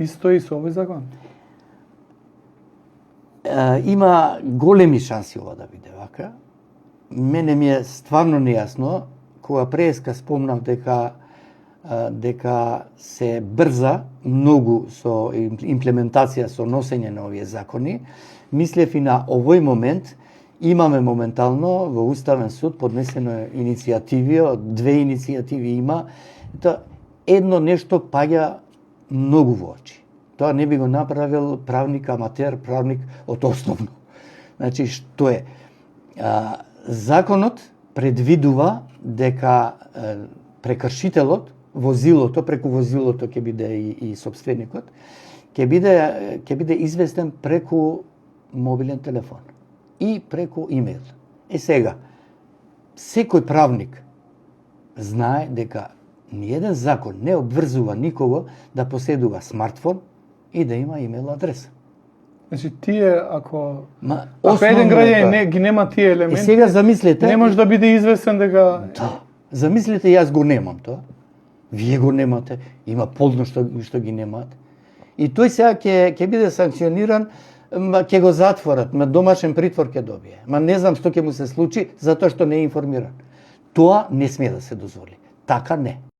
Исто и со овој закон. Има големи шанси ова да биде вака. Мене ми е стварно нејасно, кога преска спомнав дека се брза многу со имплементација, со носење на овие закони, мислев и на овој момент. Имаме моментално во Уставен суд поднесено иницијативи, две иницијативи има. Едно нешто паѓа многу во очи. Тоа не би го направил правник аматер, правник од основно. Значи, што е? Законот предвидува дека прекршителот, возилото, преку возилото ќе биде и собственикот, ќе биде известен преку мобилен телефон и преку имејл. Сега, секој правник знае дека ниеден закон не обврзува никого да поседува смартфон и да има имејл адреса. Значи тие ако еден граѓанин ги нема тие елементи, сега замислете, не може да биде известен дека замислете, јас го немам тоа. Вие го немате, има полно што ги немаат. И тој сега ќе биде санкциониран, ќе го затворат, домашен притвор ќе добие. Не знам што ќе му се случи затоа што не е информиран. Тоа не смее да се дозволи. Така не.